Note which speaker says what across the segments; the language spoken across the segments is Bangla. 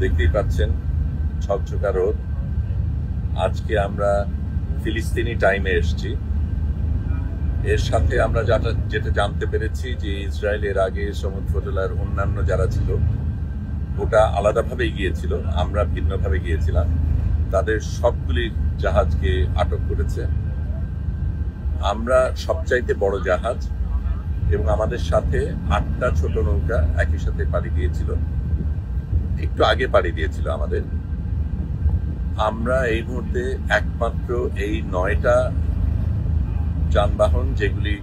Speaker 1: দেখতেই পাচ্ছেন ঝকঝকা রোদ। আজকে আমরা ফিলিস্তিনি টাইমে এসেছি। এর সাথে আমরা যেটা জানতে পেরেছি যে ইসরায়েলের আগে সমুদ্র ফজলার অন্যান্য যারা ছিল ওটা আলাদাভাবে গিয়েছিল, আমরা ভিন্নভাবে গিয়েছিলাম। তাদের সবগুলি জাহাজকে আটক করেছে। আমরা সবচাইতে বড় জাহাজ এবং আমাদের সাথে 8টা ছোট নৌকা একই সাথে পাড়ি দিয়েছিল, একটু আগে পাড়ি দিয়েছিল আমাদের। আমরা এই মুহূর্তে একমাত্র এই 9টা যানবাহন যেগুলি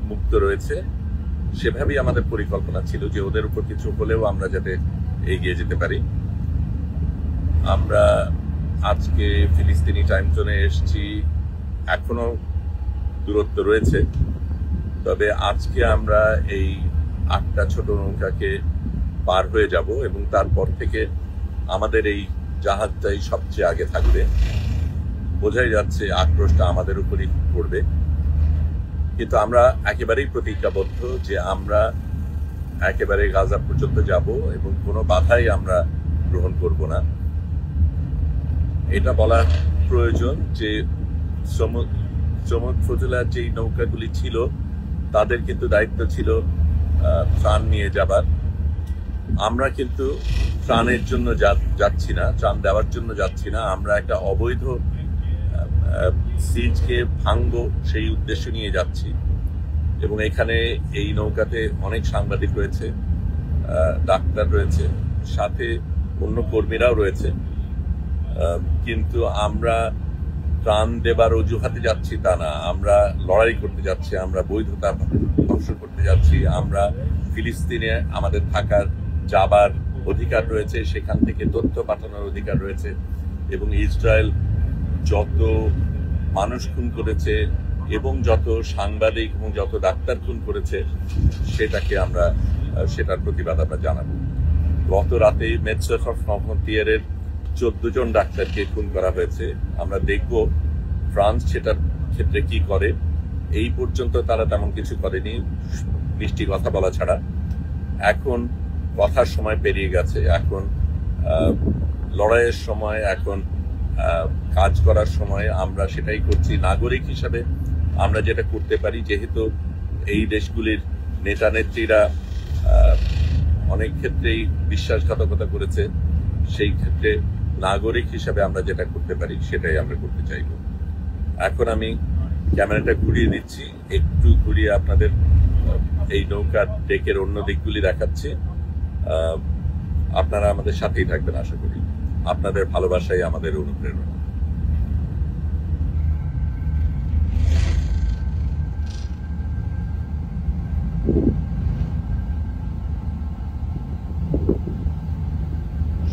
Speaker 1: মুক্ত রয়েছে, সেভাবেই আমাদের পরিকল্পনা ছিল যে ওদের উপর কিছু হলেও আমরা যাতে এগিয়ে যেতে পারি। আমরা আজকে ফিলিস্তিনি টাইম জোনে এসেছি, এখনো দূরত্ব রয়েছে, তবে আজকে আমরা এই 8টা ছোট নৌকাকে পার হয়ে যাব এবং তারপর থেকে আমাদের এই জাহাজটাই সবচেয়ে আগে থাকবে। বোঝাই যাচ্ছে আক্রোশটা আমাদের উপরই পড়বে, কিন্তু আমরা একেবারেই প্রতিজ্ঞাবদ্ধ যে আমরা একেবারে গাজা পর্যন্ত যাব এবং কোনো বাধাই আমরা গ্রহণ করব না। এটা বলার প্রয়োজন যে সমুদ্র ফজলার যেই নৌকাগুলি ছিল তাদের কিন্তু দায়িত্ব ছিল ত্রাণ নিয়ে যাবার। আমরা কিন্তু ত্রাণের জন্য যাচ্ছি না, ত্রাণ দেওয়ার জন্য যাচ্ছি না। আমরা একটা অবৈধ সিজকে ভাঙবো সেই উদ্দেশ্য নিয়ে যাচ্ছি। এবং এখানে এই নৌকাতে অনেক সাংবাদিক রয়েছে, ডাক্তার রয়েছে, সাথে অন্য কর্মীরাও রয়েছে। কিন্তু আমরা ত্রাণ দেবার অজুহাতে যাচ্ছি তা না, আমরা লড়াই করতে যাচ্ছি, আমরা বৈধতা ধ্বংস করতে যাচ্ছি। আমরা ফিলিস্তিনে আমাদের থাকার যাবার অধিকার রয়েছে, সেখান থেকে তথ্য পাঠানোর অধিকার রয়েছে। এবং ইসরায়েল যত মানুষ খুন করেছে এবং যত সাংবাদিক এবং যত ডাক্তার খুন করেছে সেটার প্রতিবাদ আমরা জানাবো। গত রাতে মেডসেফ অফ ফ্রন্টিয়ারের 14 জন ডাক্তারকে খুন করা হয়েছে। আমরা দেখব ফ্রান্স সেটার ক্ষেত্রে কি করে। এই পর্যন্ত তারা তেমন কিছু করেনি, মিষ্টি কথা বলা ছাড়া। এখন কথার সময় পেরিয়ে গেছে, এখন লড়াইয়ের সময়, এখন কাজ করার সময়। আমরা সেটাই করছি নাগরিক হিসাবে। আমরা যেটা করতে পারি, যেহেতু এই দেশগুলির নেতা নেত্রীরা অনেক ক্ষেত্রেই বিশ্বাসঘাতকতা করেছে, সেই ক্ষেত্রে নাগরিক হিসাবে আমরা যেটা করতে পারি সেটাই আমরা করতে চাইব। এখন আমি ক্যামেরাটা ঘুরিয়ে দিচ্ছি, একটু ঘুরিয়ে আপনাদের এই নৌকার ডেকের অন্য দিকগুলি দেখাচ্ছি। আপনারা আমাদের সাথেই থাকবেন আশা করি। আপনাদের ভালোবাসাই আমাদের অনুপ্রেরণা।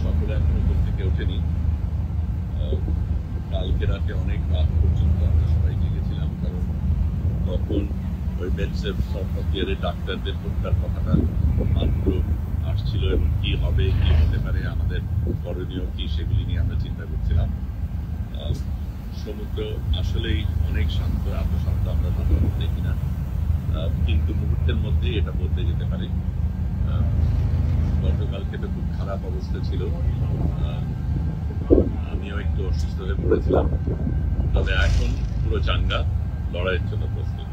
Speaker 1: সকলে এখনো ঘুম থেকে ওঠেনি। কালকে রাতে অনেক রাত পর্যন্ত আমরা সবাই জেগেছিলাম, কারণ তখন ওই মেডসেফ ফ্রন্টিয়ারের ডাক্তারদের হত্যার কথাটা মাত্র আসছিল এবং কি হবে, কি হতে পারে, আমাদের করণীয় কি, সেগুলি নিয়ে আমরা চিন্তা করছিলাম। সমুদ্র আসলেই অনেক শান্ত, এত শান্ত আমরা সাধারণত দেখি না, কিন্তু মুহূর্তের মধ্যেই এটা বদলে যেতে পারে। গতকালকে তো খুব খারাপ অবস্থা ছিল, আমিও একটু অসুস্থ হয়ে পড়েছিলাম, তবে এখন পুরো চাঙ্গা, লড়াইয়ের জন্য প্রস্তুত।